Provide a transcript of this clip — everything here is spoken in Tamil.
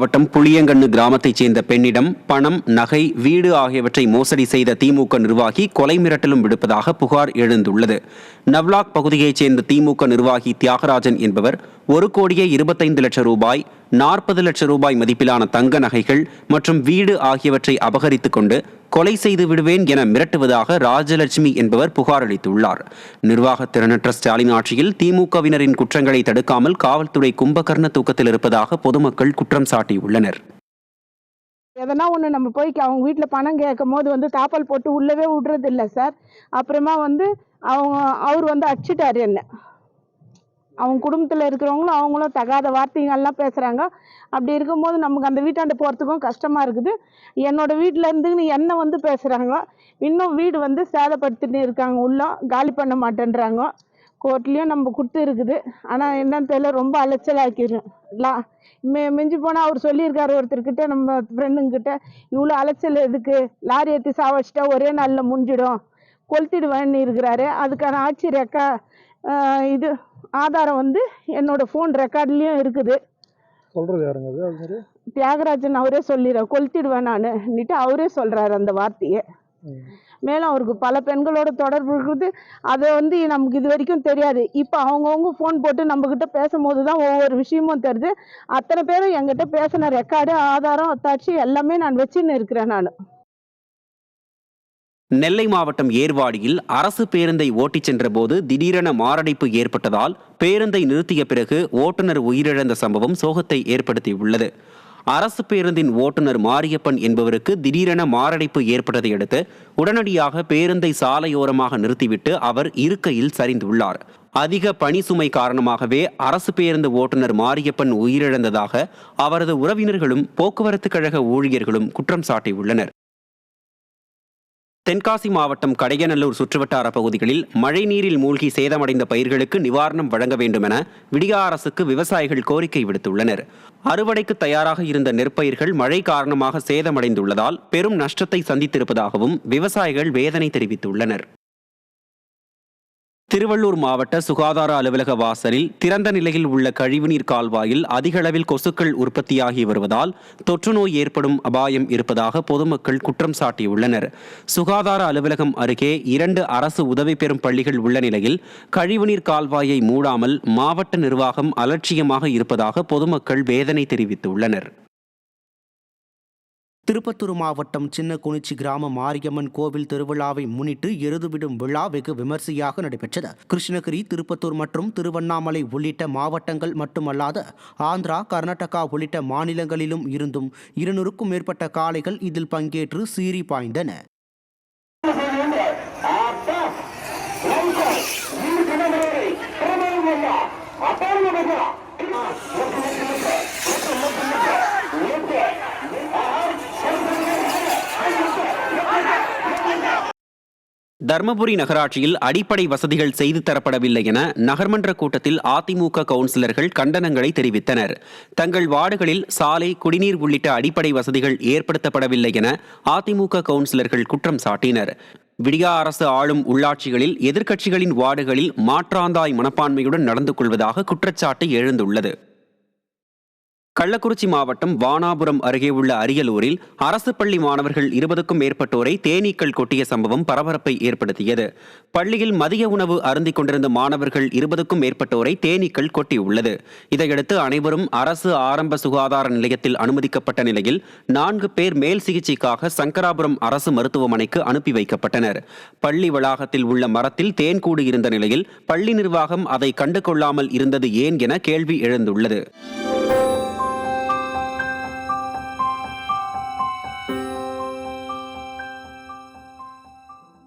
மாவட்டம் புளியங்கண்ணு கிராமத்தைச் சேர்ந்த பெண்ணிடம் பணம், நகை, வீடு ஆகியவற்றை மோசடி செய்த திமுக நிர்வாகி கொலை மிரட்டலும் விடுப்பதாக புகார் எழுந்துள்ளது. நவ்லாக் பகுதியைச் சேர்ந்த திமுக நிர்வாகி தியாகராஜன் என்பவர் 1,25,00,000 ரூபாய், 40 லட்சம் ரூபாய் மதிப்பிலான தங்க நகைகள் மற்றும் வீடு ஆகியவற்றை அபகரித்துக் கொண்டு கொலை செய்து விடுவேன் என மிரட்டுவதாக ராஜலட்சுமி என்பவர் புகார் அளித்துள்ளார். நிர்வாக திறனற்ற ஸ்டாலின் ஆட்சியில் திமுகவினரின் குற்றங்களை தடுக்காமல் காவல்துறை கும்பகர்ண தூக்கத்தில் இருப்பதாக பொதுமக்கள் குற்றம் சாட்டியுள்ளனர். எதனா ஒன்று நம்ம போய் அவங்க வீட்டில் பணம் கேட்கும் போது தாப்பால் போட்டு உள்ளவே விடுறது இல்லை சார். அப்புறமா அவர் அடிச்சிட்டாரு என்ன. அவங்க குடும்பத்தில் இருக்கிறவங்களும் அவங்களும் தகாத வார்த்தைகள்லாம் பேசுகிறாங்க. அப்படி இருக்கும்போது நமக்கு அந்த வீட்டாண்ட போகிறதுக்கும் கஷ்டமாக இருக்குது. என்னோடய வீட்டில் இருந்துன்னு என்ன பேசுகிறாங்க. இன்னும் வீடு சேதப்படுத்திட்டு இருக்காங்க. உள்ள காலி பண்ண மாட்டேன்றாங்க. கோர்ட்லேயும் நம்ம கொடுத்து இருக்குது. ஆனால் என்னன்னு தெரியல, ரொம்ப அலைச்சலாக்கிடும். மிஞ்சி போனால் அவர் சொல்லியிருக்காரு ஒருத்தர்கிட்ட, நம்ம ஃப்ரெண்டுங்கிட்ட, இவ்வளோ அலைச்சல் எதுக்கு, லாரி ஏற்றி சாவச்சிட்டா ஒரே நாளில் முடிஞ்சிடும், கொளுத்திடுவேன்னு இருக்கிறாரு. அதுக்கான ஆட்சி இது ஆதாரம் என்னோட ஃபோன் ரெக்கார்ட்லேயும் இருக்குது. சொல்றது யாருங்க அது? தியாகராஜன் அவரே சொல்லிடுறார், கொளுத்திடுவேன் நானுன்னுட்டு அவரே சொல்கிறாரு அந்த வார்த்தையை. மேலும் அவருக்கு பல பெண்களோட தொடர்பு இருக்குது. அதை நமக்கு இது வரைக்கும் தெரியாது. இப்போ அவங்கவுங்க ஃபோன் போட்டு நம்மக்கிட்ட பேசும்போது தான் ஒவ்வொரு விஷயமும் தெரியுது. அத்தனை பேரும் என்கிட்ட பேசின ரெக்கார்டு, ஆதாரம், அத்தாட்சி எல்லாமே நான் வச்சுன்னு இருக்கிறேன். நான் நெல்லை மாவட்டம் ஏர்வாடியில் அரசு பேருந்தை ஓட்டிச் சென்ற போது திடீரென மாரடைப்பு ஏற்பட்டதால் பேருந்தை நிறுத்திய பிறகு ஓட்டுநர் உயிரிழந்த சம்பவம் சோகத்தை ஏற்படுத்தியுள்ளது. அரசு பேருந்தின் ஓட்டுநர் மாரியப்பன் என்பவருக்கு திடீரென மாரடைப்பு ஏற்பட்டதை அடுத்து உடனடியாக பேருந்தை சாலையோரமாக நிறுத்திவிட்டு அவர் இருக்கையில் சரிந்துள்ளார். அதிக பணி சுமை காரணமாகவே அரசு பேருந்து ஓட்டுநர் மாரியப்பன் உயிரிழந்ததாக அவரது உறவினர்களும் போக்குவரத்து கழக ஊழியர்களும் குற்றம் சாட்டியுள்ளனர். தென்காசி மாவட்டம் கடையநல்லூர் சுற்றுவட்டார பகுதிகளில் மழைநீரில் மூழ்கி சேதமடைந்த பயிர்களுக்கு நிவாரணம் வழங்க வேண்டும் என விடியா அரசுக்கு விவசாயிகள் கோரிக்கை விடுத்துள்ளனர். அறுவடைக்கு தயாராக இருந்த நெற்பயிர்கள் மழை காரணமாக சேதமடைந்துள்ளதால் பெரும் நஷ்டத்தை சந்தித்திருப்பதாகவும் விவசாயிகள் வேதனை தெரிவித்துள்ளனர். திருவள்ளூர் மாவட்ட சுகாதார அலுவலக வாசலில் திறந்த நிலையில் உள்ள கழிவுநீர் கால்வாயில் அதிக அளவில் கொசுக்கள் உற்பத்தியாகி வருவதால் தொற்றுநோய் ஏற்படும் அபாயம் இருப்பதாக பொதுமக்கள் குற்றம் சாட்டியுள்ளனர். சுகாதார அலுவலகம் அருகே 2 அரசு உதவி பெறும் பள்ளிகள் உள்ள நிலையில் கழிவுநீர் கால்வாயை மூடாமல் மாவட்ட நிர்வாகம் அலட்சியமாக இருப்பதாக பொதுமக்கள் வேதனை தெரிவித்துள்ளனர். திருப்பத்தூர் மாவட்டம் சின்ன குனிச்சி கிராம மாரியம்மன் கோவில் திருவிழாவை முன்னிட்டு எருதுவிடும் விழா வெகு விமர்சையாக நடைபெற்றது. கிருஷ்ணகிரி, திருப்பத்தூர் மற்றும் திருவண்ணாமலை உள்ளிட்ட மாவட்டங்கள் மட்டுமல்லாது ஆந்திரா, கர்நாடகா உள்ளிட்ட மாநிலங்களிலும் இருந்தும் 200க்கும் மேற்பட்ட காளைகள் இதில் பங்கேற்று சீறி பாய்ந்தன. தர்மபுரி நகராட்சியில் அடிப்படை வசதிகள் செய்து தரப்படவில்லை என நகர்மன்ற கூட்டத்தில் அதிமுக கவுன்சிலர்கள் கண்டனங்களை தெரிவித்தனர். தங்கள் வார்டுகளில் சாலை, குடிநீர் உள்ளிட்ட அடிப்படை வசதிகள் ஏற்படுத்தப்படவில்லை என அதிமுக கவுன்சிலர்கள் குற்றம் சாட்டினர். விடியா அரசு ஆளும் உள்ளாட்சிகளில் எதிர்க்கட்சிகளின் வார்டுகளில் மாற்றாந்தாய் மனப்பான்மையுடன் நடந்து கொள்வதாக குற்றச்சாட்டு எழுந்துள்ளது. கள்ளக்குறிச்சி மாவட்டம் வானாபுரம் அருகே உள்ள அரியலூரில் அரசு பள்ளி மாணவர்கள் 20க்கும் மேற்பட்டோரை தேனீக்கள் கொட்டிய சம்பவம் பரபரப்பை ஏற்படுத்தியது. பள்ளியில் மதிய உணவு அருந்திக் கொண்டிருந்த மாணவர்கள் 20க்கும் மேற்பட்டோரை தேனீக்கள் கொட்டியுள்ளது. இதையடுத்து அனைவரும் அரசு ஆரம்ப சுகாதார நிலையத்தில் அனுமதிக்கப்பட்ட நிலையில் 4 பேர் மேல் சிகிச்சைக்காக சங்கராபுரம் அரசு மருத்துவமனைக்கு அனுப்பி வைக்கப்பட்டனர். பள்ளி வளாகத்தில் உள்ள மரத்தில் தேன்கூடு இருந்த நிலையில் பள்ளி நிர்வாகம் அதை கண்டுகொள்ளாமல் இருந்தது ஏன் என கேள்வி எழுந்துள்ளது.